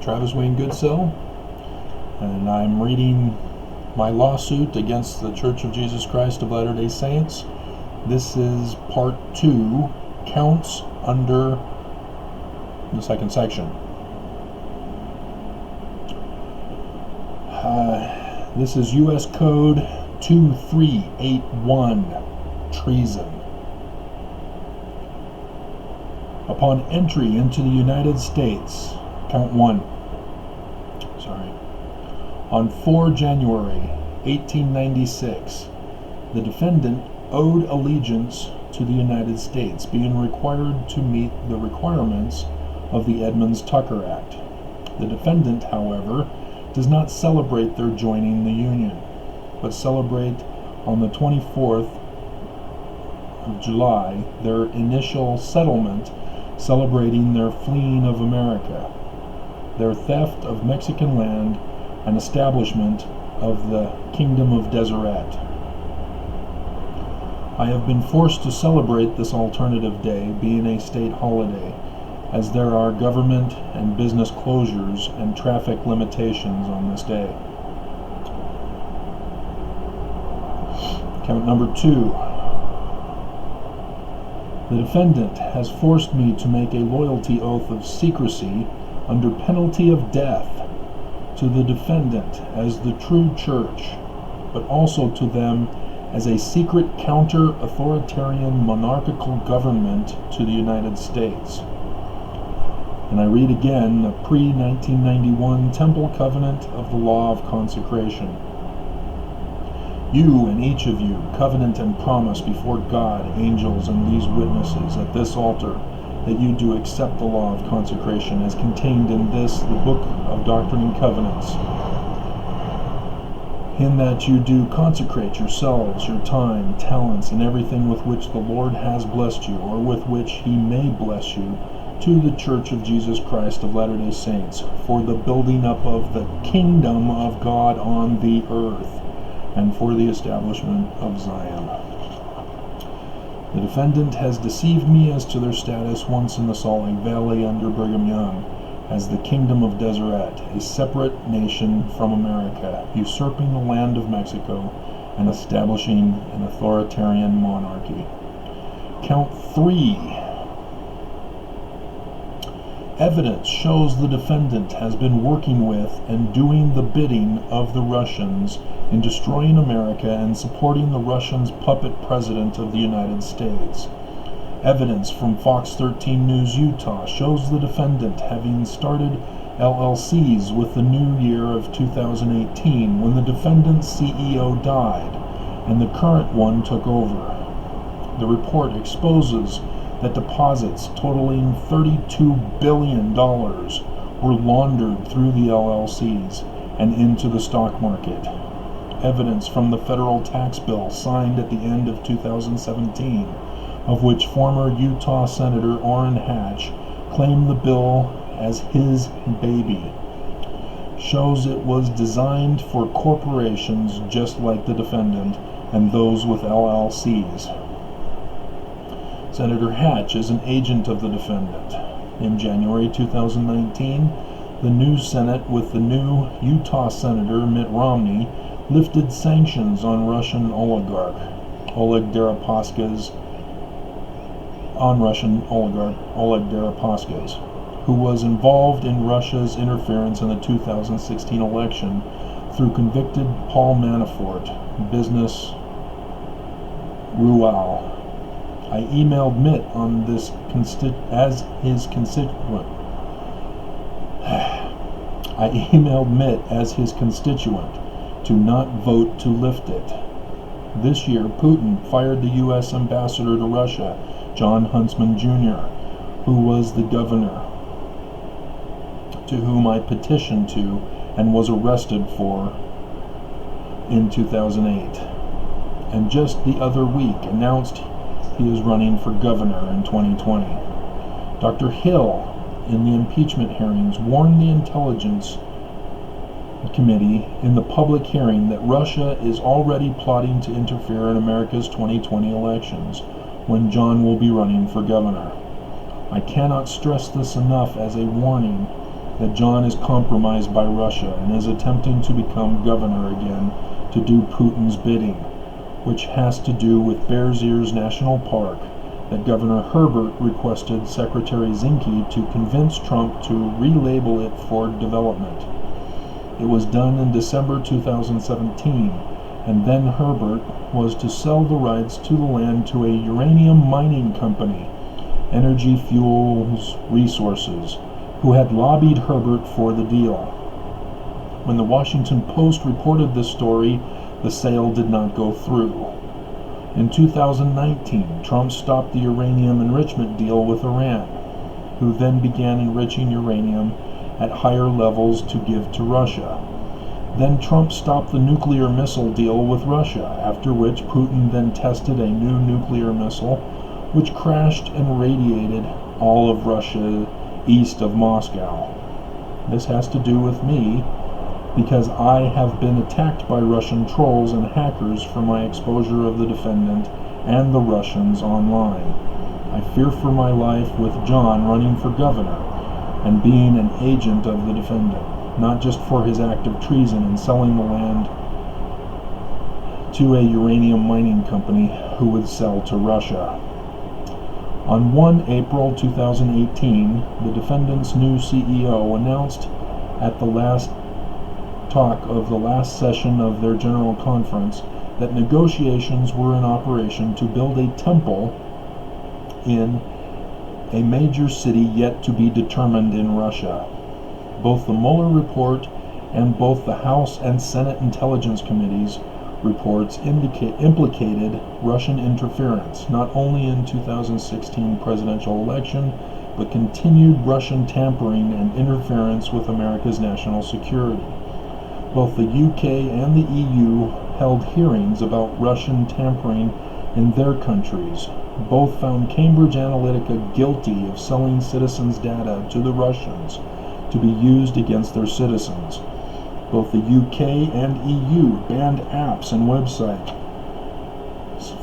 Travis Wayne Goodsell, and I'm reading my lawsuit against the Church of Jesus Christ of Latter-day Saints. This is part 2, counts under the second section. This is U.S. Code 2381, treason. Upon entry into the United States, count 1, on 4 January 1896, the defendant owed allegiance to the United States, being required to meet the requirements of the Edmunds-Tucker Act. The defendant, however, does not celebrate their joining the Union, but celebrate on the 24th of July their initial settlement, celebrating their fleeing of America, their theft of Mexican land, and establishment of the Kingdom of Deseret. I have been forced to celebrate this alternative day, being a state holiday, as there are government and business closures and traffic limitations on this day. Count number 2. The defendant has forced me to make a loyalty oath of secrecy under penalty of death to the defendant as the true church, but also to them as a secret counter-authoritarian monarchical government to the United States. And I read again the pre-1991 Temple Covenant of the Law of Consecration. You and each of you covenant and promise before God, angels, and these witnesses at this altar that you do accept the law of consecration as contained in this, the Book of Doctrine and Covenants, in that you do consecrate yourselves, your time, talents, and everything with which the Lord has blessed you, or with which he may bless you, to the Church of Jesus Christ of Latter-day Saints, for the building up of the kingdom of God on the earth, and for the establishment of Zion. The defendant has deceived me as to their status once in the Salt Lake Valley under Brigham Young, as the Kingdom of Deseret, a separate nation from America, usurping the land of Mexico and establishing an authoritarian monarchy. Count 3. Evidence shows the defendant has been working with and doing the bidding of the Russians in destroying America and supporting the Russians' puppet president of the United States. Evidence from Fox 13 News Utah shows the defendant having started LLCs with the new year of 2018 when the defendant's CEO died and the current one took over. The report exposes that deposits totaling $32 billion were laundered through the LLCs and into the stock market. Evidence from the federal tax bill signed at the end of 2017, of which former Utah Senator Orrin Hatch claimed the bill as his baby, shows it was designed for corporations just like the defendant and those with LLCs. Senator Hatch is an agent of the defendant. In January 2019, the new Senate with the new Utah Senator Mitt Romney lifted sanctions on Russian oligarch Oleg Deripaska's, who was involved in Russia's interference in the 2016 election through convicted Paul Manafort, business Rual. I emailed Mitt on this as his constituent. To not vote to lift it. This year, Putin fired the U.S. ambassador to Russia, John Huntsman Jr., who was the governor, to whom I petitioned to and was arrested for in 2008, and just the other week announced he is running for governor in 2020. Dr. Hill, in the impeachment hearings, warned the Intelligence Committee in the public hearing that Russia is already plotting to interfere in America's 2020 elections, when John will be running for governor. I cannot stress this enough as a warning that John is compromised by Russia and is attempting to become governor again to do Putin's bidding, which has to do with Bears Ears National Park, that Governor Herbert requested Secretary Zinke to convince Trump to relabel it for development. It was done in December 2017, and then Herbert was to sell the rights to the land to a uranium mining company, Energy Fuels Resources, who had lobbied Herbert for the deal. When the Washington Post reported this story, the sale did not go through. In 2019, Trump stopped the uranium enrichment deal with Iran, who then began enriching uranium at higher levels to give to Russia. Then Trump stopped the nuclear missile deal with Russia, after which Putin then tested a new nuclear missile, which crashed and radiated all of Russia east of Moscow. This has to do with me, because I have been attacked by Russian trolls and hackers for my exposure of the defendant and the Russians online. I fear for my life with John running for governor and being an agent of the defendant, not just for his act of treason in selling the land to a uranium mining company who would sell to Russia. On 1 April 2018, the defendant's new CEO announced at the last talk of the last session of their general conference that negotiations were in operation to build a temple in a major city yet to be determined in Russia. Both the Mueller report and both the House and Senate Intelligence Committees reports implicated Russian interference, not only in 2016 presidential election, but continued Russian tampering and interference with America's national security. Both the UK and the EU held hearings about Russian tampering in their countries. Both found Cambridge Analytica guilty of selling citizens' data to the Russians to be used against their citizens. Both the UK and EU banned apps and websites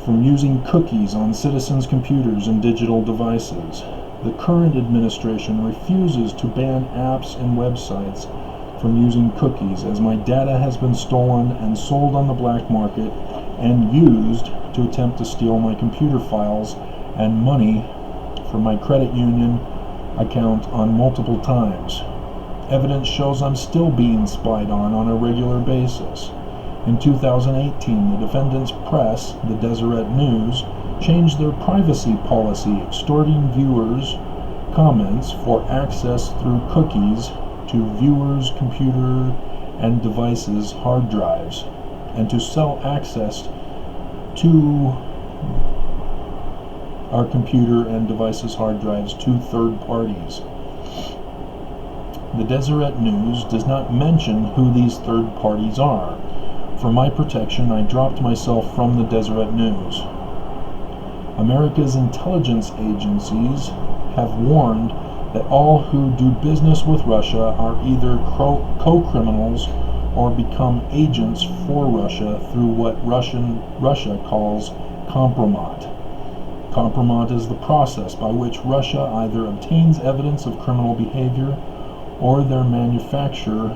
from using cookies on citizens' computers and digital devices. The current administration refuses to ban apps and websites from using cookies, as my data has been stolen and sold on the black market and used to attempt to steal my computer files and money from my credit union account on multiple times. Evidence shows I'm still being spied on a regular basis. In 2018, the defendant's press, the Deseret News, changed their privacy policy, extorting viewers' comments for access through cookies to viewers' computer and devices' hard drives, and to sell access to our computer and devices' hard drives to third parties. The Deseret News does not mention who these third parties are. For my protection, I dropped myself from the Deseret News. America's intelligence agencies have warned that all who do business with Russia are either co-criminals or become agents for Russia through what Russia calls compromat. Compromat is the process by which Russia either obtains evidence of criminal behavior or their manufacture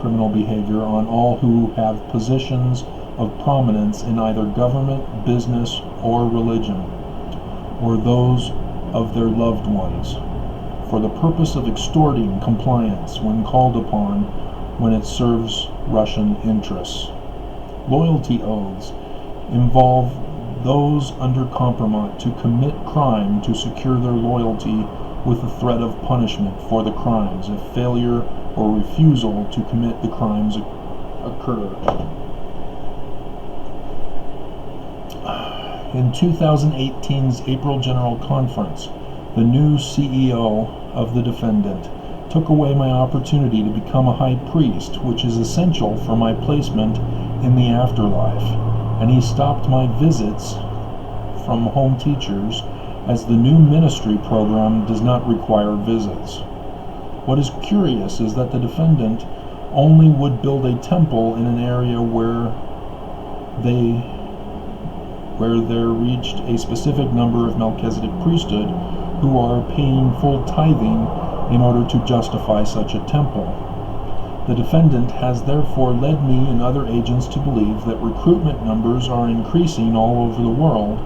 criminal behavior on all who have positions of prominence in either government, business, or religion, or those of their loved ones, for the purpose of extorting compliance when called upon when it serves Russian interests. Loyalty oaths involve those under compromat to commit crime to secure their loyalty with the threat of punishment for the crimes if failure or refusal to commit the crimes occur. In 2018's April General Conference, the new CEO of the defendant took away my opportunity to become a high priest, which is essential for my placement in the afterlife, and he stopped my visits from home teachers, as the new ministry program does not require visits. What is curious is that the defendant only would build a temple in an area where they where there reached a specific number of Melchizedek priesthood who are paying full tithing in order to justify such a temple. The defendant has therefore led me and other agents to believe that recruitment numbers are increasing all over the world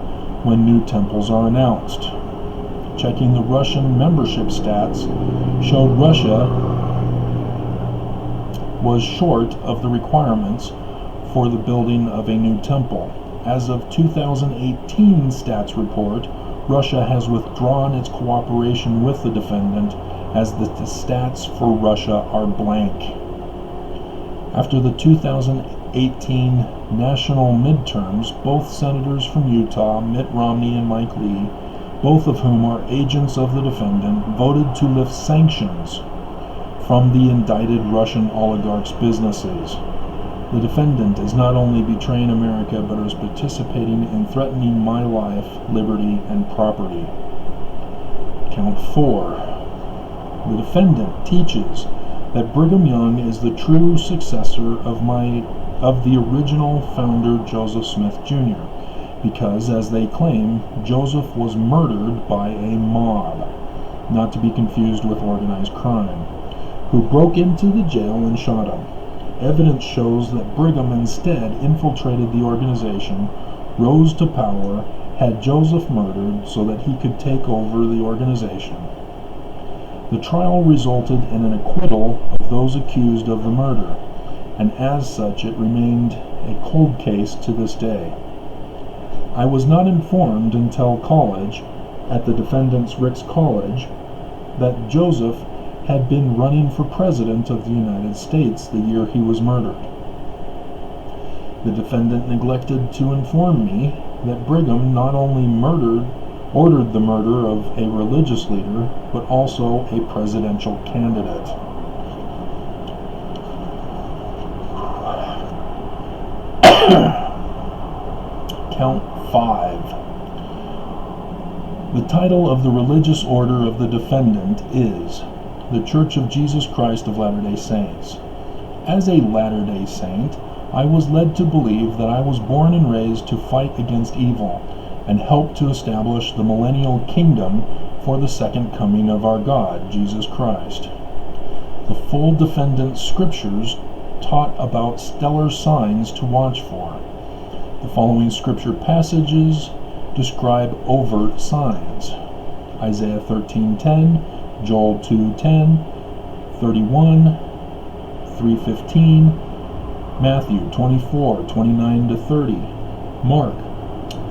when new temples are announced. Checking the Russian membership stats showed Russia was short of the requirements for the building of a new temple. As of 2018 stats report, Russia has withdrawn its cooperation with the defendant, as the stats for Russia are blank. After the 2018 national midterms, both senators from Utah, Mitt Romney and Mike Lee, both of whom are agents of the defendant, voted to lift sanctions from the indicted Russian oligarchs' businesses. The defendant is not only betraying America, but is participating in threatening my life, liberty, and property. Count 4. The defendant teaches that Brigham Young is the true successor of the original founder Joseph Smith Jr., because, as they claim, Joseph was murdered by a mob, not to be confused with organized crime, who broke into the jail and shot him. Evidence shows that Brigham instead infiltrated the organization, rose to power, had Joseph murdered so that he could take over the organization. The trial resulted in an acquittal of those accused of the murder, and as such it remained a cold case to this day. I was not informed until college, at the defendant's Ricks College, that Joseph had been running for president of the United States the year he was murdered. The defendant neglected to inform me that Brigham not only ordered the murder of a religious leader, but also a presidential candidate. Count 5. The title of the religious order of the defendant is the Church of Jesus Christ of Latter-day Saints. As a Latter-day Saint, I was led to believe that I was born and raised to fight against evil and help to establish the millennial kingdom for the second coming of our God, Jesus Christ. The full defendant's scriptures taught about stellar signs to watch for. The following scripture passages describe overt signs: Isaiah 13:10, Joel 2:10, 31, 3:15, Matthew 24:29-30, Mark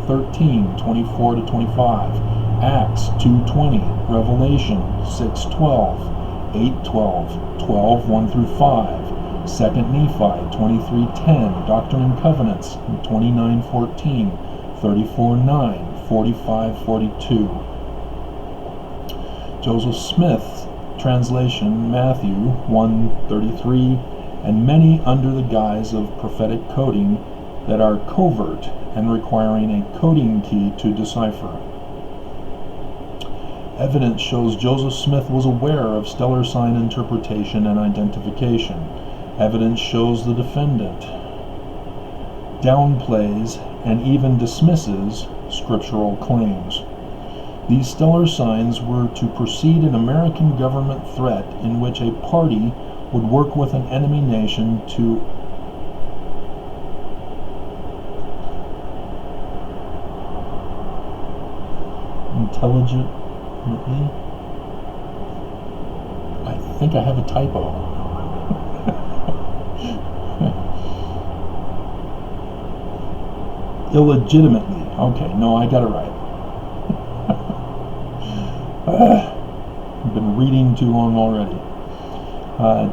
13:24-25, Acts 2:20, Revelation 6:12, 8:12, 12:1-5, 2 Nephi 23:10, Doctrine and Covenants 29:14, 34:9, 45:42. Joseph Smith's translation, Matthew 1:33, and many under the guise of prophetic coding that are covert and requiring a coding key to decipher. Evidence shows Joseph Smith was aware of stellar sign interpretation and identification. Evidence shows the defendant downplays and even dismisses scriptural claims. These stellar signs were to precede an American government threat in which a party would work with an enemy nation to intelligently. I think I have a typo. Illegitimately. Okay, no, I got it right. I've been reading too long already.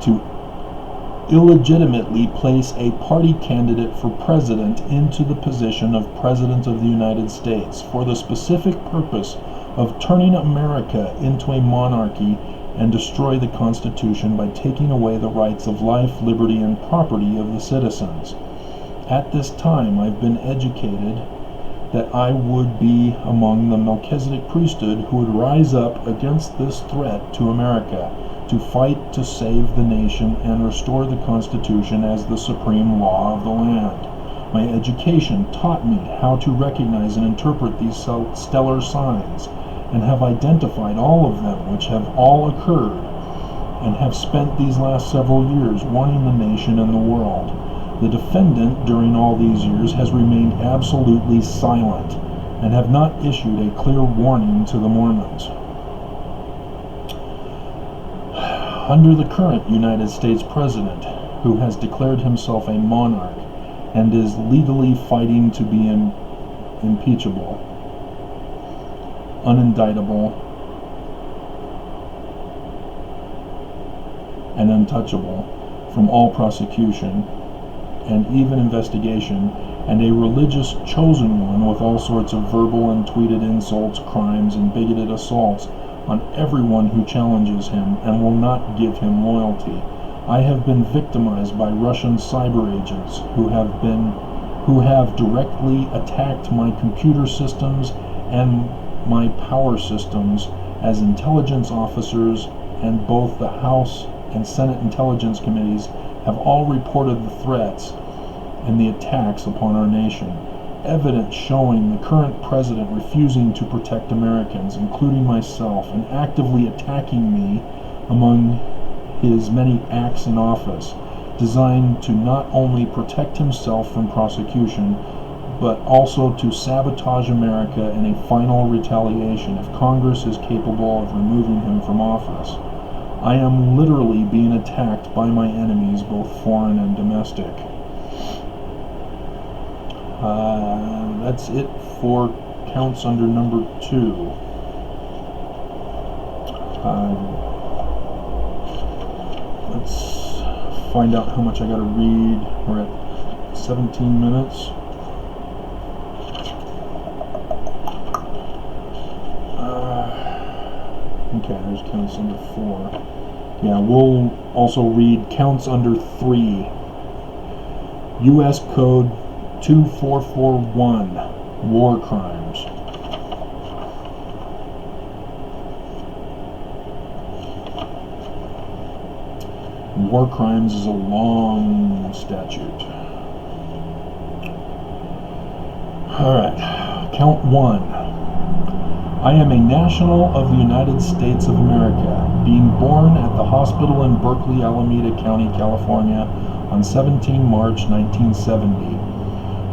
To illegitimately place a party candidate for president into the position of President of the United States for the specific purpose of turning America into a monarchy and destroy the Constitution by taking away the rights of life, liberty, and property of the citizens. At this time, I've been educated that I would be among the Melchizedek priesthood who would rise up against this threat to America, to fight to save the nation and restore the Constitution as the supreme law of the land. My education taught me how to recognize and interpret these stellar signs, and have identified all of them, which have all occurred, and have spent these last several years warning the nation and the world. The defendant, during all these years, has remained absolutely silent, and have not issued a clear warning to the Mormons. Under the current United States President, who has declared himself a monarch and is legally fighting to be impeachable, unindictable, and untouchable from all prosecution and even investigation, and a religious chosen one with all sorts of verbal and tweeted insults, crimes, and bigoted assaults on everyone who challenges him and will not give him loyalty. I have been victimized by Russian cyber agents who have directly attacked my computer systems and my power systems as intelligence officers, and both the House and Senate Intelligence Committees have all reported the threats and the attacks upon our nation. Evidence showing the current president refusing to protect Americans, including myself, and actively attacking me among his many acts in office, designed to not only protect himself from prosecution, but also to sabotage America in a final retaliation if Congress is capable of removing him from office. I am literally being attacked by my enemies, both foreign and domestic. That's it for counts under number 2. Let's find out how much I gotta read. We're at 17 minutes. Okay, there's counts under 4. Yeah, we'll also read counts under 3. U.S. Code 2441, War Crimes. War crimes is a long statute. Alright, count 1. I am a national of the United States of America, being born at the hospital in Berkeley, Alameda County, California, on 17 March 1970.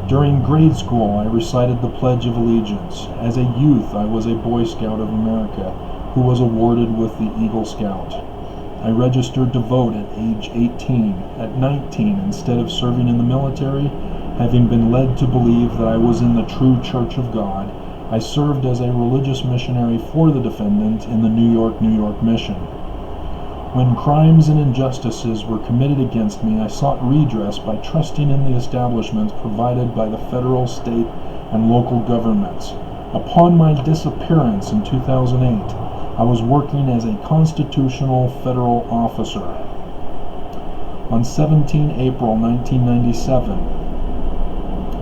During grade school, I recited the Pledge of Allegiance. As a youth, I was a Boy Scout of America, who was awarded with the Eagle Scout. I registered to vote at age 18. At 19, instead of serving in the military, having been led to believe that I was in the true Church of God, I served as a religious missionary for the defendant in the New York mission. When crimes and injustices were committed against me, I sought redress by trusting in the establishments provided by the federal, state, and local governments. Upon my disappearance in 2008, I was working as a constitutional federal officer. On 17 April 1997,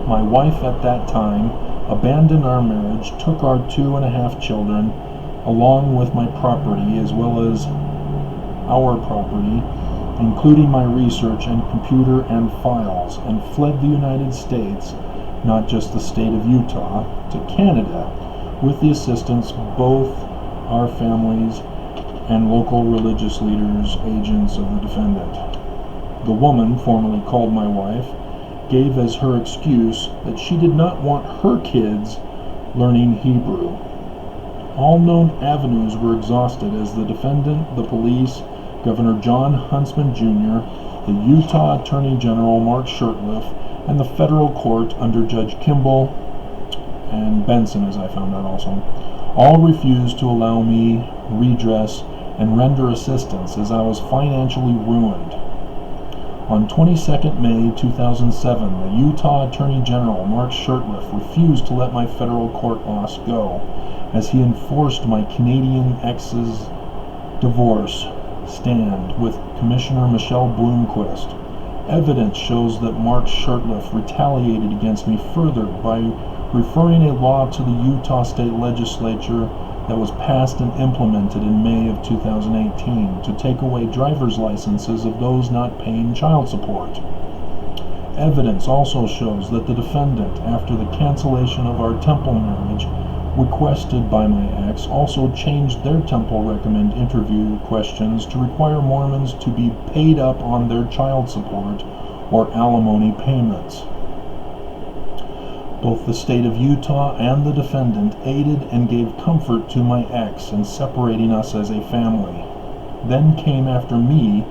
my wife at that time abandoned our marriage, took our 2.5 children, along with my property, as well as our property, including my research and computer and files, and fled the United States, not just the state of Utah, to Canada, with the assistance both our families and local religious leaders, agents of the defendant. The woman, formerly called my wife, gave as her excuse that she did not want her kids learning Hebrew. All known avenues were exhausted as the defendant, the police, Governor John Huntsman Jr., the Utah Attorney General Mark Shurtleff, and the federal court under Judge Kimball and Benson, as I found out also, all refused to allow me redress and render assistance as I was financially ruined. On 22nd May 2007, the Utah Attorney General Mark Shurtleff refused to let my federal court loss go, as he enforced my Canadian ex's divorce stand with Commissioner Michelle Bloomquist. Evidence shows that Mark Shurtleff retaliated against me further by referring a law to the Utah State Legislature that was passed and implemented in May of 2018 to take away driver's licenses of those not paying child support. Evidence also shows that the defendant, after the cancellation of our temple marriage, requested by my ex, also changed their temple recommend interview questions to require Mormons to be paid up on their child support or alimony payments. Both the state of Utah and the defendant aided and gave comfort to my ex in separating us as a family, then came after me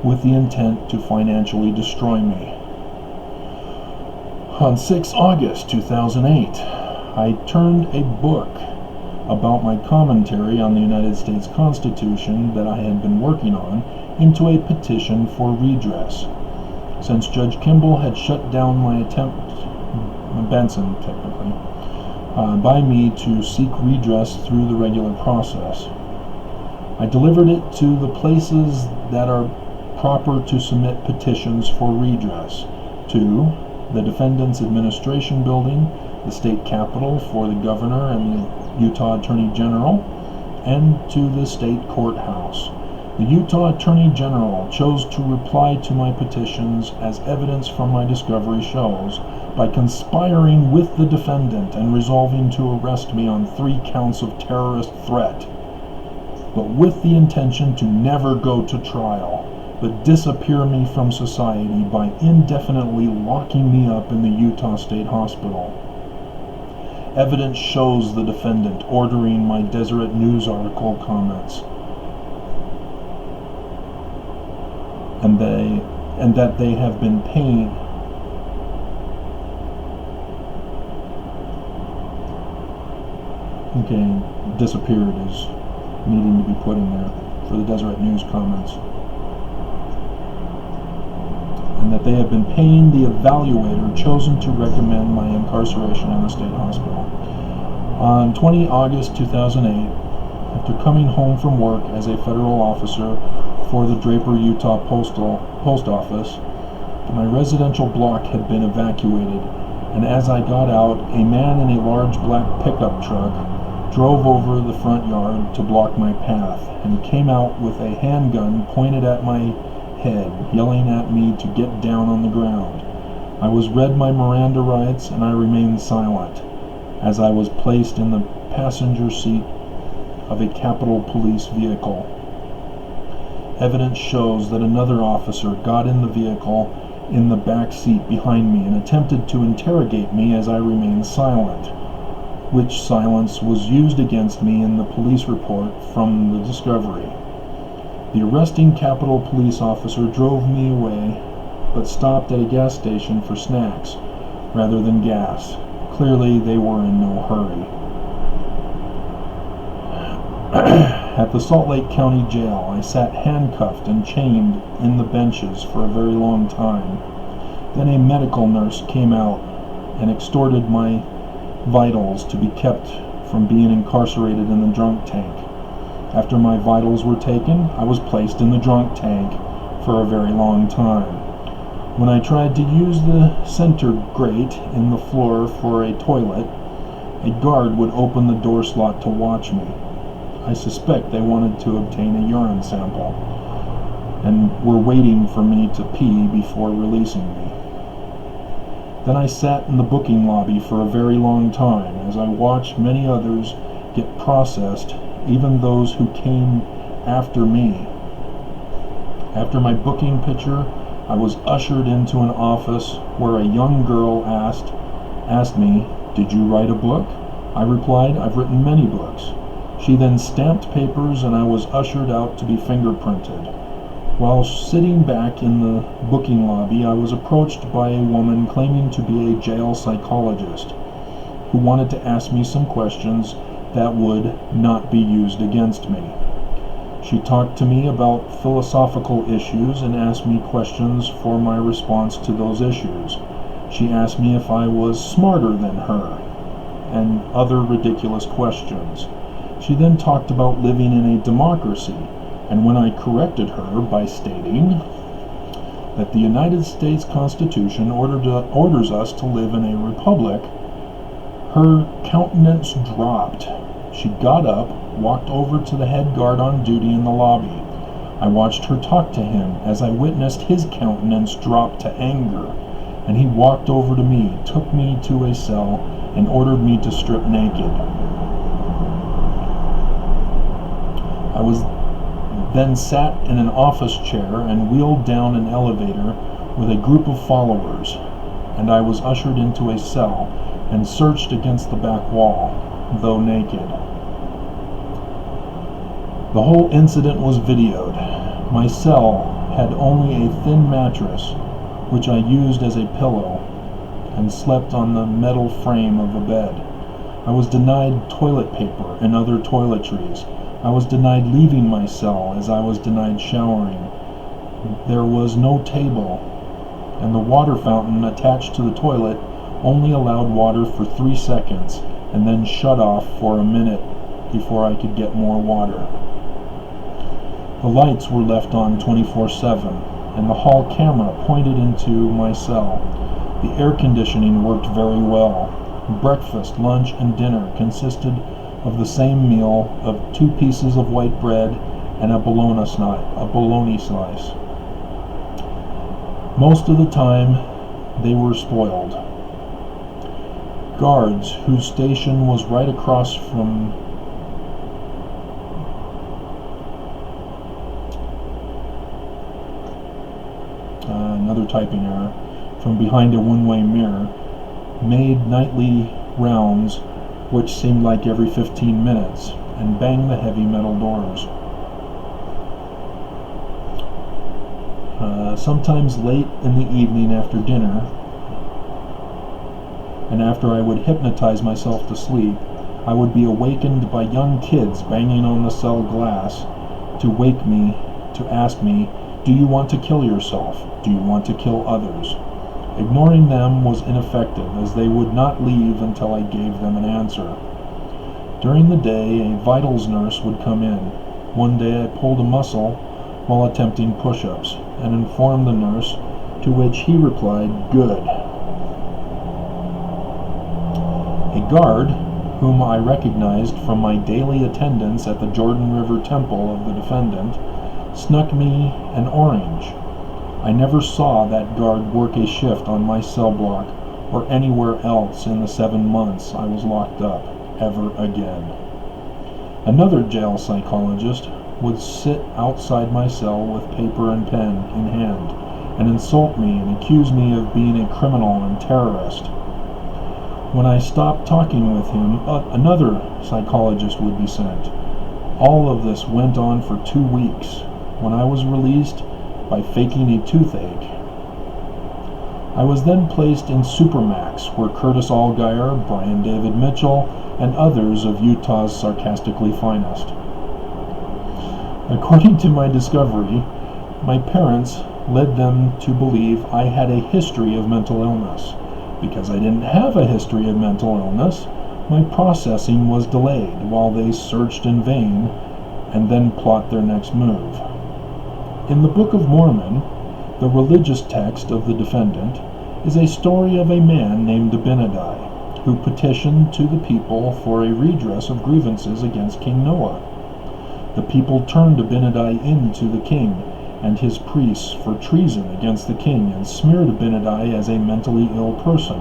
with the intent to financially destroy me. On 6 August 2008, I turned a book about my commentary on the United States Constitution that I had been working on into a petition for redress. Since Judge Kimball had shut down my attempt, Benson technically, by me to seek redress through the regular process. I delivered it to the places that are proper to submit petitions for redress, to the Defendant's Administration Building, the State Capitol for the Governor and the Utah Attorney General, and to the State Courthouse. The Utah Attorney General chose to reply to my petitions, as evidence from my discovery shows, by conspiring with the defendant and resolving to arrest me on 3 counts of terrorist threat, but with the intention to never go to trial, but disappear me from society by indefinitely locking me up in the Utah State Hospital. Evidence shows the defendant ordering my Deseret News article comments, and that they have been paying disappeared is needing to be put in there for the Deseret News comments, and that they have been paying the evaluator chosen to recommend my incarceration in the state hospital. On 20 August 2008, after coming home from work as a federal officer for the Draper, Utah Post Office, my residential block had been evacuated, and as I got out, a man in a large black pickup truck drove over the front yard to block my path and came out with a handgun pointed at my head, yelling at me to get down on the ground. I was read my Miranda rights, and I remained silent as I was placed in the passenger seat of a Capitol Police vehicle. Evidence shows that another officer got in the vehicle in the back seat behind me and attempted to interrogate me as I remained silent, which silence was used against me in the police report from the discovery. The arresting Capitol Police officer drove me away, but stopped at a gas station for snacks rather than gas. Clearly, they were in no hurry. At the Salt Lake County Jail, I sat handcuffed and chained in the benches for a very long time. Then a medical nurse came out and extorted my vitals to be kept from being incarcerated in the drunk tank. After my vitals were taken, I was placed in the drunk tank for a very long time. When I tried to use the center grate in the floor for a toilet, a guard would open the door slot to watch me. I suspect they wanted to obtain a urine sample and were waiting for me to pee before releasing me. Then I sat in the booking lobby for a very long time as I watched many others get processed, even those who came after me. After my booking picture, I was ushered into an office where a young girl asked me, "Did you write a book?" I replied, "I've written many books." She then stamped papers and I was ushered out to be fingerprinted. While sitting back in the booking lobby, I was approached by a woman claiming to be a jail psychologist who wanted to ask me some questions that would not be used against me. She talked to me about philosophical issues and asked me questions for my response to those issues. She asked me if I was smarter than her and other ridiculous questions. She then talked about living in a democracy, and when I corrected her by stating that the United States Constitution orders us to live in a republic, her countenance dropped. She got up, walked over to the head guard on duty in the lobby. I watched her talk to him as I witnessed his countenance drop to anger. and he walked over to me, took me to a cell, and ordered me to strip naked. I was then sat in an office chair and wheeled down an elevator with a group of followers, and I was ushered into a cell and searched against the back wall, though naked. The whole incident was videoed. My cell had only a thin mattress, which I used as a pillow, and slept on the metal frame of a bed. I was denied toilet paper and other toiletries. I was denied leaving my cell as I was denied showering. There was no table, and the water fountain attached to the toilet only allowed water for 3 seconds and then shut off for a minute before I could get more water. The lights were left on 24/7, and the hall camera pointed into my cell. The air conditioning worked very well. Breakfast, lunch, and dinner consisted of the same meal of 2 pieces of white bread and a bologna slice. Most of the time, they were spoiled. Guards, whose station was right across from another typing error, from behind a one-way mirror, made nightly rounds, which seemed like every 15 minutes, and banged the heavy metal doors. Sometimes late in the evening after dinner, and after I would hypnotize myself to sleep, I would be awakened by young kids banging on the cell glass to wake me, to ask me, "Do you want to kill yourself? Do you want to kill others?" Ignoring them was ineffective, as they would not leave until I gave them an answer. During the day, a vitals nurse would come in. One day I pulled a muscle while attempting push-ups, and informed the nurse, to which he replied, "Good." A guard, whom I recognized from my daily attendance at the Jordan River Temple of the defendant, snuck me an orange. I never saw that guard work a shift on my cell block or anywhere else in the 7 months I was locked up, ever again. Another jail psychologist would sit outside my cell with paper and pen in hand and insult me and accuse me of being a criminal and terrorist. When I stopped talking with him, another psychologist would be sent. All of this went on for 2 weeks. When I was released by faking a toothache, I was then placed in Supermax, where Curtis Allgaier, Brian David Mitchell, and others of Utah's sarcastically finest. According to my discovery, my parents led them to believe I had a history of mental illness. Because I didn't have a history of mental illness, my processing was delayed while they searched in vain and then plot their next move. In the Book of Mormon, the religious text of the defendant, is a story of a man named Abinadi, who petitioned to the people for a redress of grievances against King Noah. The people turned Abinadi into the king and his priests for treason against the king, and smeared Abinadi as a mentally ill person,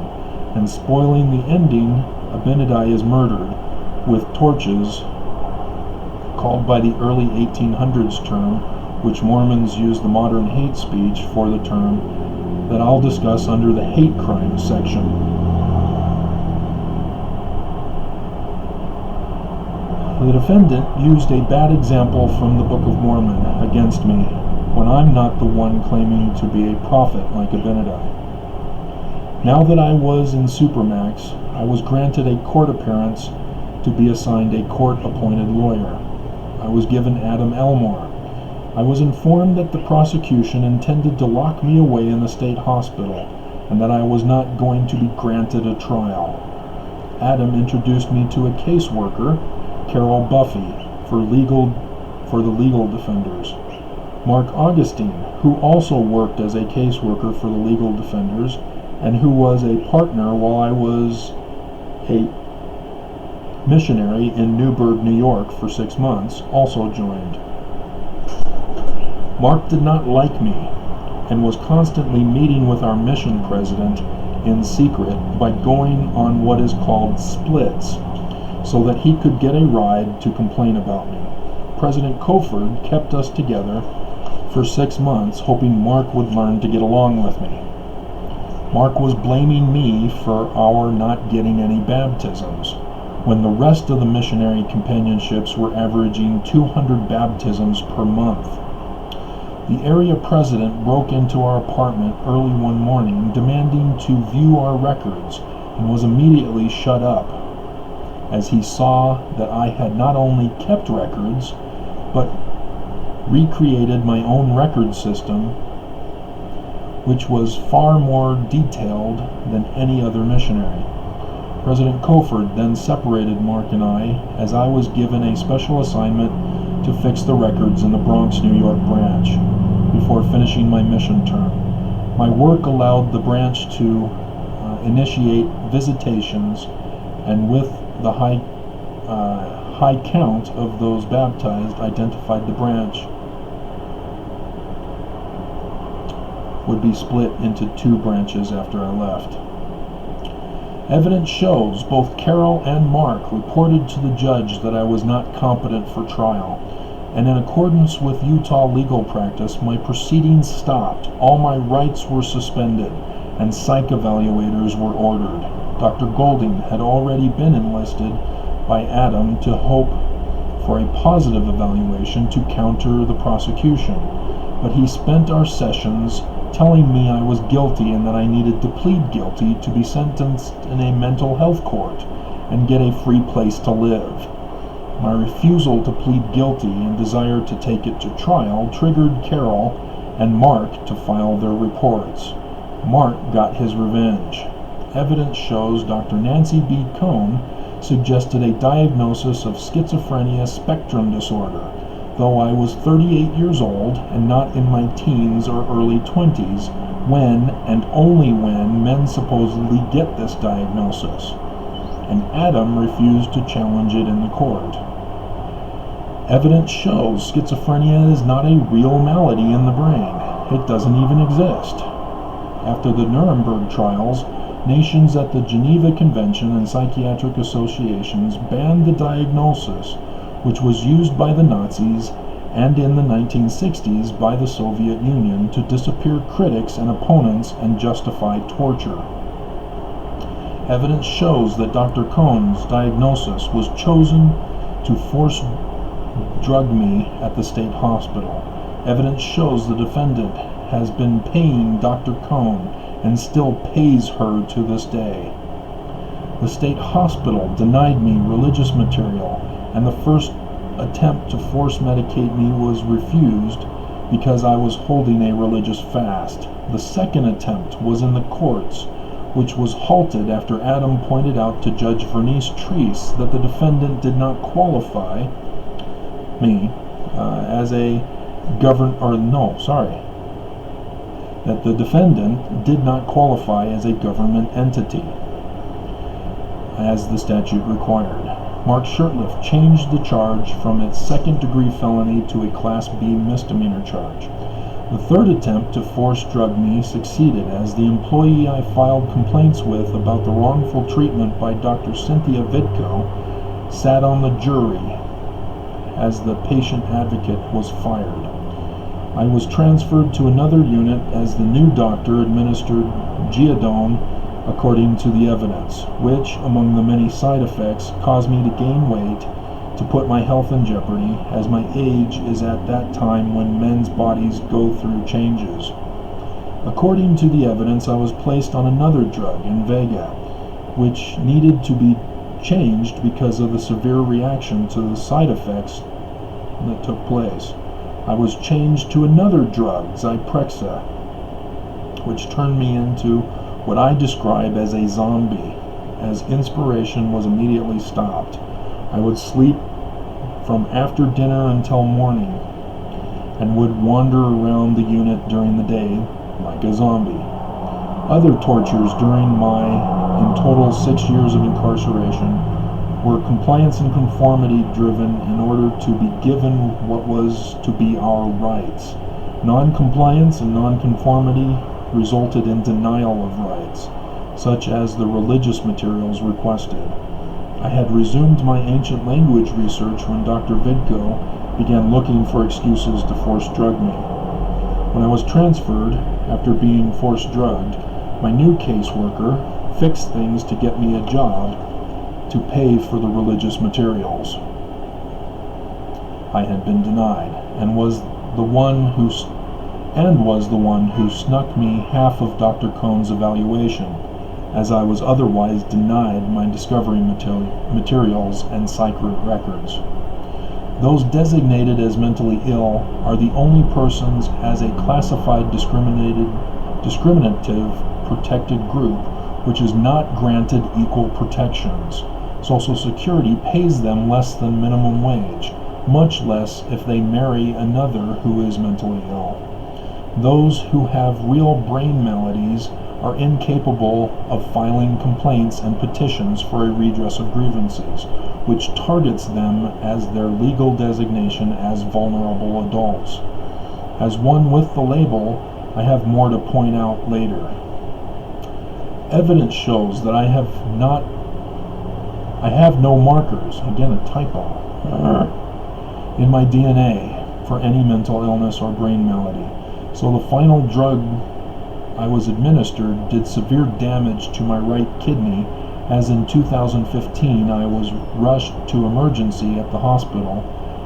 and spoiling the ending, Abinadi is murdered with torches, called by the early 1800s term, which Mormons use the modern hate speech for the term, that I'll discuss under the hate crimes section. The defendant used a bad example from the Book of Mormon against me, when I'm not the one claiming to be a prophet like Abinadi. Now that I was in Supermax, I was granted a court appearance to be assigned a court-appointed lawyer. I was given Adam Elmore. I was informed that the prosecution intended to lock me away in the state hospital, and that I was not going to be granted a trial. Adam introduced me to a caseworker, Carol Buffy, for the legal defenders. Mark Augustine, who also worked as a caseworker for the legal defenders, and who was a partner while I was a missionary in Newburgh, New York for 6 months, also joined. Mark did not like me, and was constantly meeting with our mission president in secret by going on what is called splits, so that he could get a ride to complain about me. President Kofod kept us together for 6 months, hoping Mark would learn to get along with me. Mark was blaming me for our not getting any baptisms, when the rest of the missionary companionships were averaging 200 baptisms per month. The area president broke into our apartment early one morning, demanding to view our records, and was immediately shut up, as he saw that I had not only kept records, but recreated my own record system, which was far more detailed than any other missionary. President Kofod then separated Mark and I, as I was given a special assignment to fix the records in the Bronx, New York branch before finishing my mission term. My work allowed the branch to initiate visitations, and with the high count of those baptized, identified the branch would be split into 2 branches after I left. Evidence shows both Carol and Mark reported to the judge that I was not competent for trial, and in accordance with Utah legal practice, my proceedings stopped, all my rights were suspended, and psych evaluators were ordered. Dr. Golding had already been enlisted by Adam to hope for a positive evaluation to counter the prosecution, but he spent our sessions telling me I was guilty and that I needed to plead guilty to be sentenced in a mental health court and get a free place to live. My refusal to plead guilty and desire to take it to trial triggered Carol and Mark to file their reports. Mark got his revenge. Evidence shows Dr. Nancy B. Cohn suggested a diagnosis of schizophrenia spectrum disorder, though I was 38 years old and not in my teens or early 20s when, and only when, men supposedly get this diagnosis, and Adam refused to challenge it in the court. Evidence shows schizophrenia is not a real malady in the brain. It doesn't even exist. After the Nuremberg trials, nations at the Geneva Convention and psychiatric associations banned the diagnosis, which was used by the Nazis and in the 1960s by the Soviet Union to disappear critics and opponents and justify torture. Evidence shows that Dr. Cohn's diagnosis was chosen to force drug me at the state hospital. Evidence shows the defendant has been paying Dr. Cohn and still pays her to this day. The state hospital denied me religious material, and the first attempt to force medicate me was refused because I was holding a religious fast. The second attempt was in the courts, which was halted after Adam pointed out to Judge Vernice Treese that the defendant did not qualify me that the defendant did not qualify as a government entity, as the statute required. Mark Shurtleff changed the charge from its second-degree felony to a Class B misdemeanor charge. The third attempt to force drug me succeeded, as the employee I filed complaints with about the wrongful treatment by Dr. Cynthia Vitko sat on the jury as the patient advocate was fired. I was transferred to another unit as the new doctor administered Geodone according to the evidence, which, among the many side effects, caused me to gain weight, to put my health in jeopardy, as my age is at that time when men's bodies go through changes. According to the evidence, I was placed on another drug, Invega, which needed to be changed because of the severe reaction to the side effects that took place. I was changed to another drug, Zyprexa, which turned me into what I describe as a zombie, as inspiration was immediately stopped. I would sleep from after dinner until morning, and would wander around the unit during the day like a zombie. Other tortures during my, in total, 6 years of incarceration were compliance and conformity driven in order to be given what was to be our rights. Non-compliance and non-conformity resulted in denial of rights, such as the religious materials requested. I had resumed my ancient language research when Dr. Vidko began looking for excuses to force drug me. When I was transferred, after being force drugged, my new caseworker fixed things to get me a job to pay for the religious materials I had been denied, and was the one who snuck me half of Dr. Cohn's evaluation, as I was otherwise denied my discovery materials and psych records. Those designated as mentally ill are the only persons as a classified discriminative protected group, which is not granted equal protections. Social Security pays them less than minimum wage, much less if they marry another who is mentally ill. Those who have real brain maladies are incapable of filing complaints and petitions for a redress of grievances, which targets them as their legal designation as vulnerable adults. As one with the label, I have more to point out later. Evidence shows that I have no markers, again a typo, in my DNA for any mental illness or brain malady. So the final drug I was administered did severe damage to my right kidney, as in 2015 I was rushed to emergency at the hospital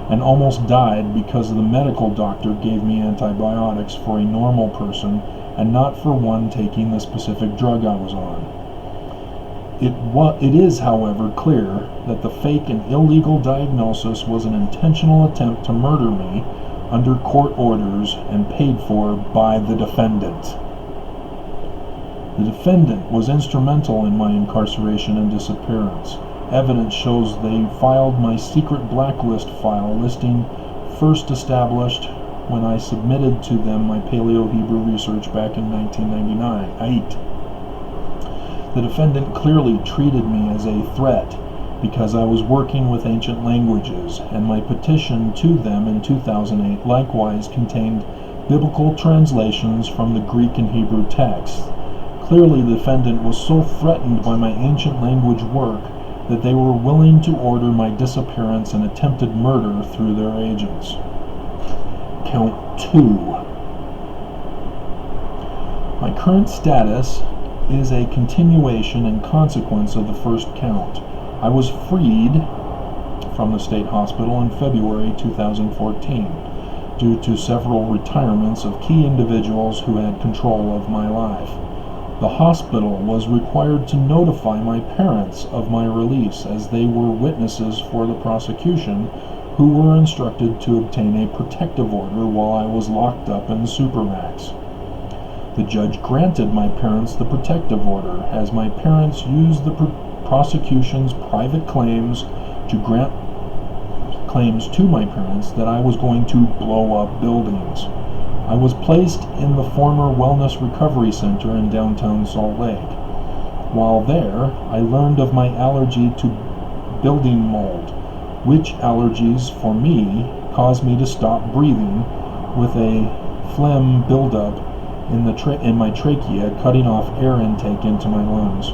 and almost died because the medical doctor gave me antibiotics for a normal person and not for one taking the specific drug I was on. It is, however, clear that the fake and illegal diagnosis was an intentional attempt to murder me under court orders and paid for by the defendant. The defendant was instrumental in my incarceration and disappearance. Evidence shows they filed my secret blacklist file listing first established when I submitted to them my Paleo-Hebrew research back in 1998. The defendant clearly treated me as a threat because I was working with ancient languages, and my petition to them in 2008 likewise contained biblical translations from the Greek and Hebrew texts. Clearly, the defendant was so threatened by my ancient language work that they were willing to order my disappearance and attempted murder through their agents. Count 2. My current status is a continuation and consequence of the first count. I was freed from the state hospital in February 2014 due to several retirements of key individuals who had control of my life. The hospital was required to notify my parents of my release, as they were witnesses for the prosecution who were instructed to obtain a protective order while I was locked up in the Supermax. The judge granted my parents the protective order, as my parents used the prosecution's private claims to grant claims to my parents that I was going to blow up buildings. I was placed in the former Wellness Recovery Center in downtown Salt Lake. While there, I learned of my allergy to building mold, which allergies for me caused me to stop breathing with a phlegm buildup in my trachea, cutting off air intake into my lungs.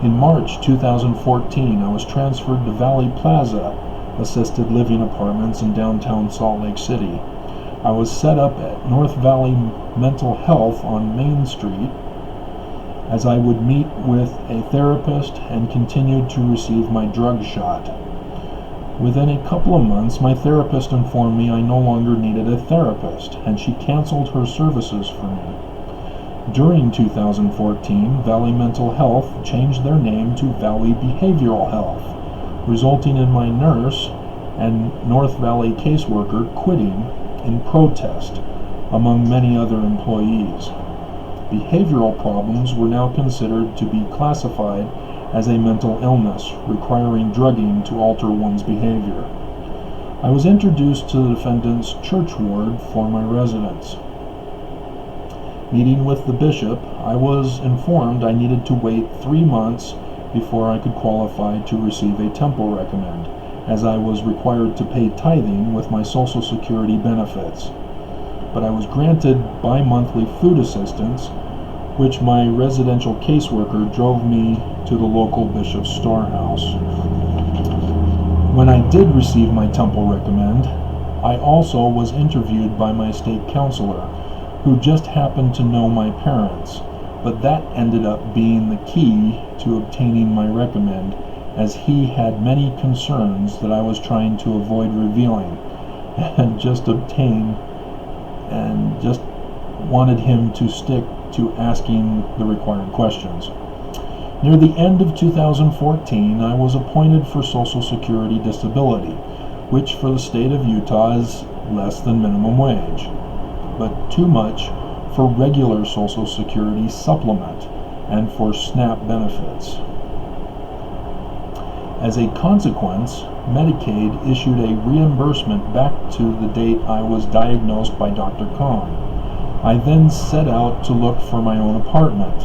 In March 2014, I was transferred to Valley Plaza assisted living apartments in downtown Salt Lake City. I was set up at North Valley Mental Health on Main Street, as I would meet with a therapist and continued to receive my drug shot. Within a couple of months, my therapist informed me I no longer needed a therapist, and she canceled her services for me. During 2014, Valley Mental Health changed their name to Valley Behavioral Health, resulting in my nurse and North Valley caseworker quitting in protest, among many other employees. Behavioral problems were now considered to be classified as a mental illness, requiring drugging to alter one's behavior. I was introduced to the defendant's church ward for my residence. Meeting with the bishop, I was informed I needed to wait 3 months before I could qualify to receive a temple recommend, as I was required to pay tithing with my Social Security benefits. but I was granted bi-monthly food assistance, which my residential caseworker drove me to the local bishop's storehouse. When I did receive my temple recommend, I also was interviewed by my state counselor, who just happened to know my parents, but that ended up being the key to obtaining my recommend, as he had many concerns that I was trying to avoid revealing and just wanted him to stick to asking the required questions. Near the end of 2014, I was appointed for Social Security Disability, which for the state of Utah is less than minimum wage, but too much for regular Social Security supplement and for SNAP benefits. As a consequence, Medicaid issued a reimbursement back to the date I was diagnosed by Dr. Kahn. I then set out to look for my own apartment.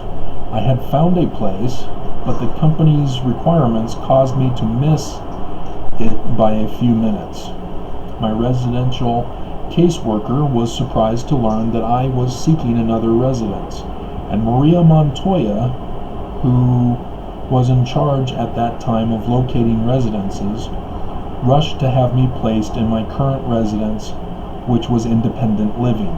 I had found a place, but the company's requirements caused me to miss it by a few minutes. My residential caseworker was surprised to learn that I was seeking another residence, and Maria Montoya, who was in charge at that time of locating residences, rushed to have me placed in my current residence, which was independent living.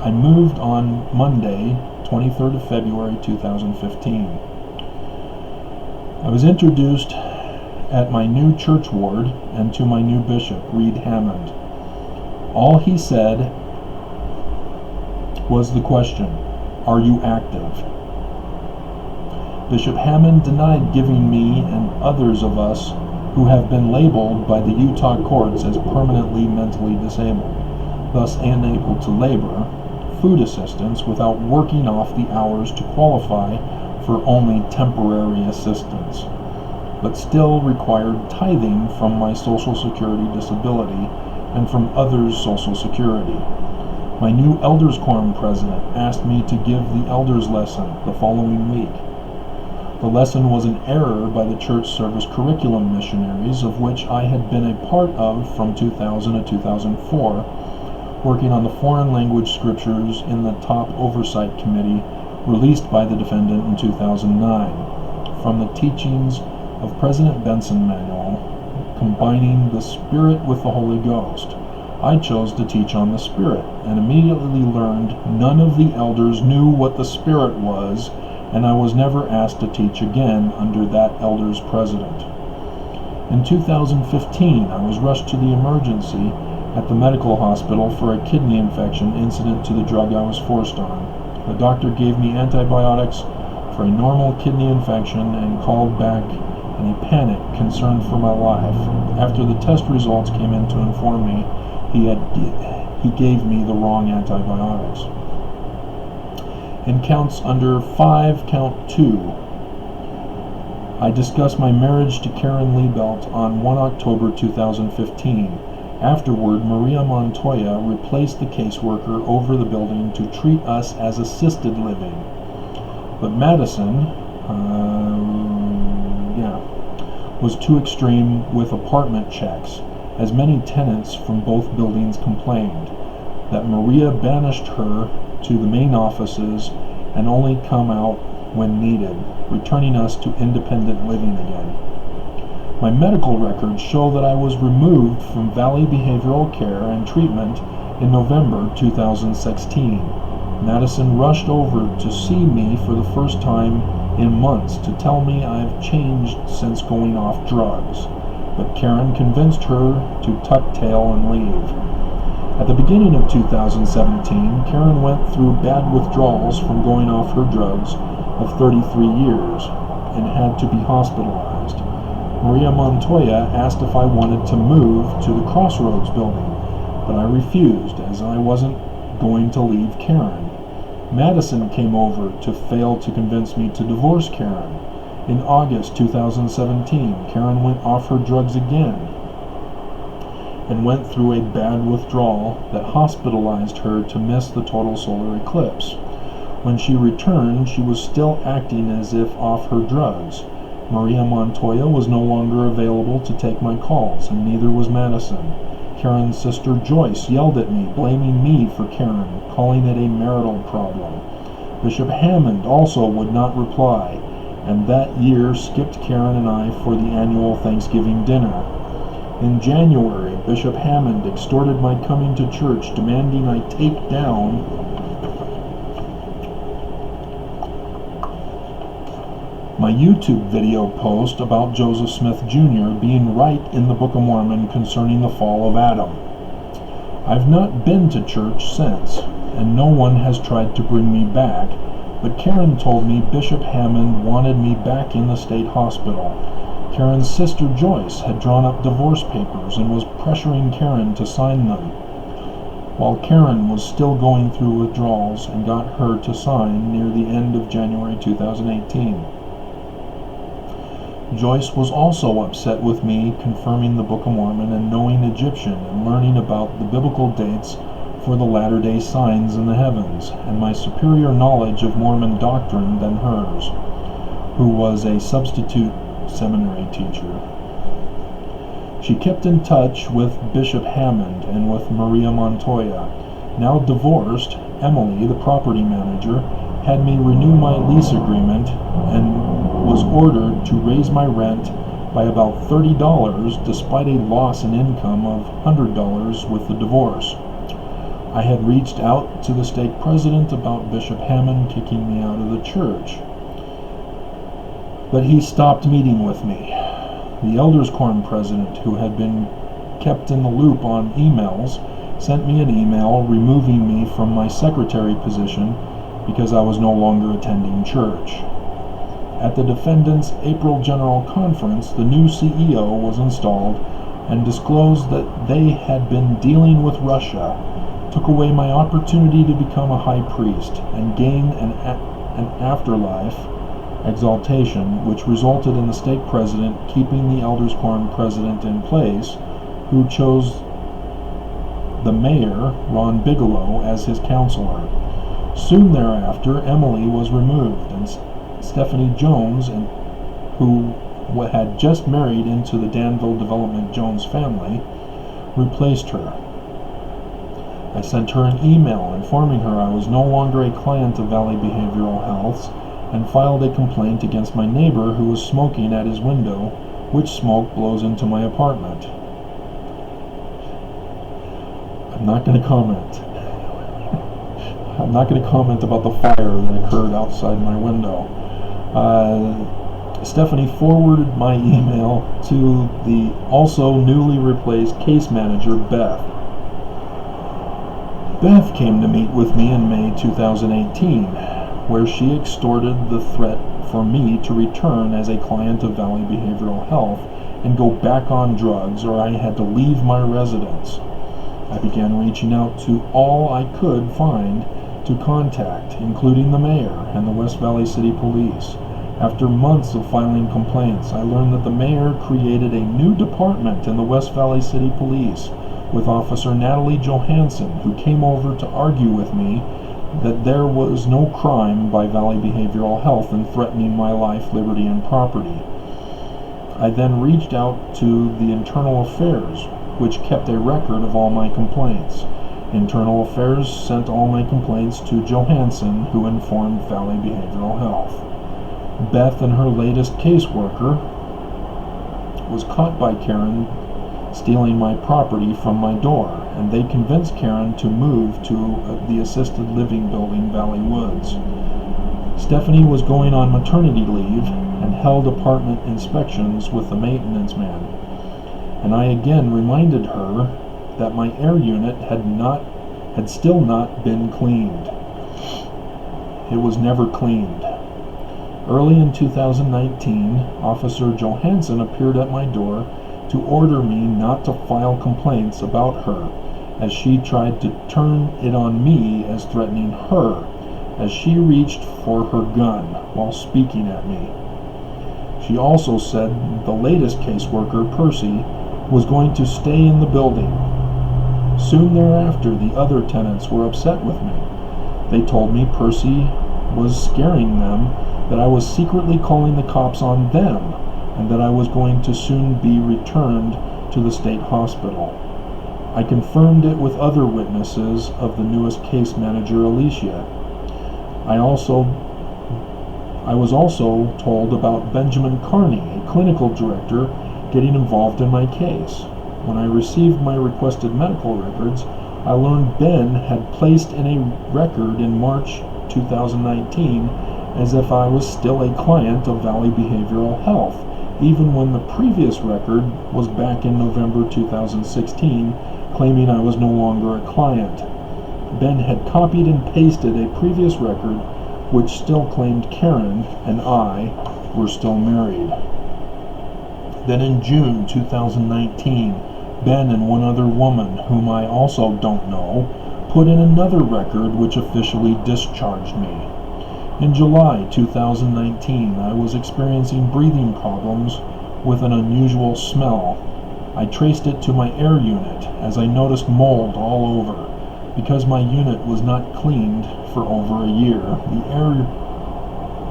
I moved on Monday, 23rd of February 2015. I was introduced at my new church ward and to my new bishop, Reed Hammond. All he said was the question, "Are you active?" Bishop Hammond denied giving me and others of us who have been labeled by the Utah courts as permanently mentally disabled, thus unable to labor, food assistance without working off the hours to qualify for only temporary assistance, but still required tithing from my Social Security disability and from others' Social Security. My new Elders Quorum president asked me to give the elders lesson the following week. The lesson was an error by the church service curriculum missionaries, of which I had been a part of from 2000 to 2004, working on the foreign language scriptures in the top oversight committee released by the defendant in 2009, from the teachings of President Benson Manual, combining the Spirit with the Holy Ghost. I chose to teach on the Spirit, and immediately learned none of the elders knew what the Spirit was, and I was never asked to teach again under that elder's president. In 2015, I was rushed to the emergency at the medical hospital for a kidney infection incident to the drug I was forced on. The doctor gave me antibiotics for a normal kidney infection and called back in a panic, concerned for my life. After the test results came in to inform me he gave me the wrong antibiotics. In counts under 5, count 2, I discussed my marriage to Karen Liebelt on 1 October 2015. Afterward, Maria Montoya replaced the caseworker over the building to treat us as assisted living. But Madison, was too extreme with apartment checks, as many tenants from both buildings complained that Maria banished her to the main offices and only come out when needed, returning us to independent living again. My medical records show that I was removed from Valley Behavioral Care and Treatment in November 2016. Madison rushed over to see me for the first time in months to tell me I've changed since going off drugs, but Karen convinced her to tuck tail and leave. At the beginning of 2017, Karen went through bad withdrawals from going off her drugs of 33 years and had to be hospitalized. Maria Montoya asked if I wanted to move to the Crossroads building, but I refused, as I wasn't going to leave Karen. Madison came over to fail to convince me to divorce Karen. In August 2017, Karen went off her drugs again and went through a bad withdrawal that hospitalized her to miss the total solar eclipse. When she returned, she was still acting as if off her drugs. Maria Montoya was no longer available to take my calls, and neither was Madison. Karen's sister Joyce yelled at me, blaming me for Karen, calling it a marital problem. Bishop Hammond also would not reply, and that year skipped Karen and I for the annual Thanksgiving dinner. In January, Bishop Hammond extorted my coming to church, demanding I take down my YouTube video post about Joseph Smith Jr. being right in the Book of Mormon concerning the fall of Adam. I've not been to church since, and no one has tried to bring me back, but Karen told me Bishop Hammond wanted me back in the state hospital. Karen's sister Joyce had drawn up divorce papers and was pressuring Karen to sign them, while Karen was still going through withdrawals and got her to sign near the end of January 2018. Joyce was also upset with me confirming the Book of Mormon and knowing Egyptian and learning about the biblical dates for the latter-day signs in the heavens, and my superior knowledge of Mormon doctrine than hers, who was a substitute seminary teacher. She kept in touch with Bishop Hammond and with Maria Montoya. Now divorced, Emily, the property manager, had me renew my lease agreement and was ordered to raise my rent by about $30 despite a loss in income of $100 with the divorce. I had reached out to the stake president about Bishop Hammond kicking me out of the church, but he stopped meeting with me. The Elders Quorum president, who had been kept in the loop on emails, sent me an email removing me from my secretary position because I was no longer attending church. At the defendant's April General Conference, the new CEO was installed and disclosed that they had been dealing with Russia, took away my opportunity to become a high priest and gain an afterlife exaltation, which resulted in the stake president keeping the Elders Quorum president in place, who chose the mayor, Ron Bigelow, as his counselor. Soon thereafter, Emily was removed, and Stephanie Jones, who had just married into the Danville Development Jones family, replaced her. I sent her an email informing her I was no longer a client of Valley Behavioral Health's and filed a complaint against my neighbor who was smoking at his window, which smoke blows into my apartment. I'm not going to comment. I'm not going to comment about the fire that occurred outside my window. Stephanie forwarded my email to the also newly replaced case manager, Beth. Beth came to meet with me in May 2018, where she extorted the threat for me to return as a client of Valley Behavioral Health and go back on drugs, or I had to leave my residence. I began reaching out to all I could find to contact, including the mayor and the West Valley City Police. After months of filing complaints, I learned that the mayor created a new department in the West Valley City Police with Officer Natalie Johansson, who came over to argue with me that there was no crime by Valley Behavioral Health in threatening my life, liberty, and property. I then reached out to the Internal Affairs, which kept a record of all my complaints. Internal Affairs sent all my complaints to Johansson, who informed Valley Behavioral Health. Beth and her latest caseworker was caught by Karen stealing my property from my door, and they convinced Karen to move to the assisted living building, Valley Woods. Stephanie was going on maternity leave and held apartment inspections with the maintenance man, and I again reminded her that my air unit had still not been cleaned. It was never cleaned. Early in 2019, Officer Johansson appeared at my door to order me not to file complaints about her, as she tried to turn it on me as threatening her, as she reached for her gun while speaking at me. She also said the latest caseworker, Percy, was going to stay in the building. Soon thereafter, the other tenants were upset with me. They told me Percy was scaring them, that I was secretly calling the cops on them, and that I was going to soon be returned to the state hospital. I confirmed it with other witnesses of the newest case manager, Alicia. I was also told about Benjamin Carney, a clinical director, getting involved in my case. When I received my requested medical records, I learned Ben had placed in a record in March 2019 as if I was still a client of Valley Behavioral Health, even when the previous record was back in November 2016, claiming I was no longer a client. Ben had copied and pasted a previous record which still claimed Karen and I were still married. Then in June 2019, Ben and one other woman, whom I also don't know, put in another record which officially discharged me. In July 2019, I was experiencing breathing problems with an unusual smell. I traced it to my air unit as I noticed mold all over. Because my unit was not cleaned for over a year, the air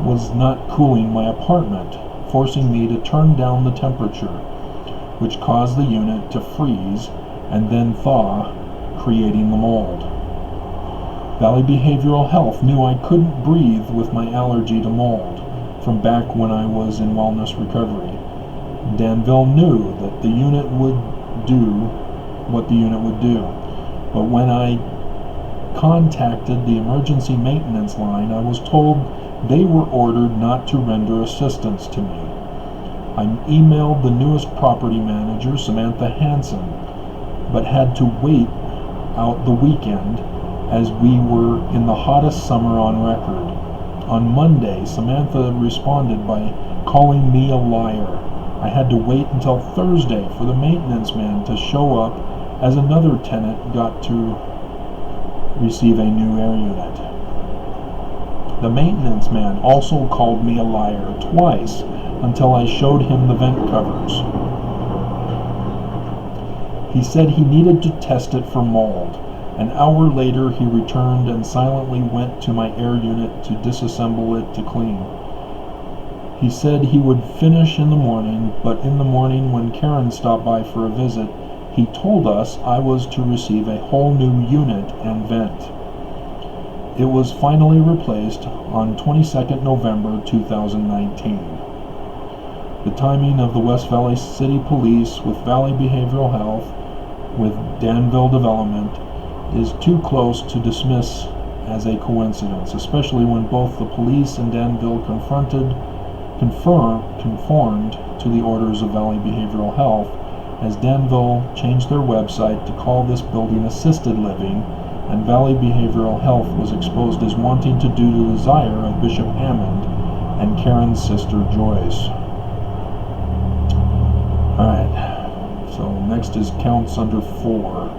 was not cooling my apartment, forcing me to turn down the temperature, which caused the unit to freeze and then thaw, creating the mold. Valley Behavioral Health knew I couldn't breathe with my allergy to mold from back when I was in wellness recovery. Danville knew that the unit would do what the unit would do, but when I contacted the emergency maintenance line, I was told they were ordered not to render assistance to me. I emailed the newest property manager, Samantha Hanson, but had to wait out the weekend as we were in the hottest summer on record. On Monday, Samantha responded by calling me a liar. I had to wait until Thursday for the maintenance man to show up as another tenant got to receive a new air unit. The maintenance man also called me a liar twice until I showed him the vent covers. He said he needed to test it for mold. An hour later, he returned and silently went to my air unit to disassemble it to clean. He said he would finish in the morning, but in the morning when Karen stopped by for a visit, he told us I was to receive a whole new unit and vent. It was finally replaced on 22nd November 2019. The timing of the West Valley City Police with Valley Behavioral Health with Danville Development is too close to dismiss as a coincidence, especially when both the police and Danville conformed to the orders of Valley Behavioral Health, as Danville changed their website to call this building assisted living, and Valley Behavioral Health was exposed as wanting to do the desire of Bishop Hammond and Karen's sister Joyce. Alright, so next is counts under 4.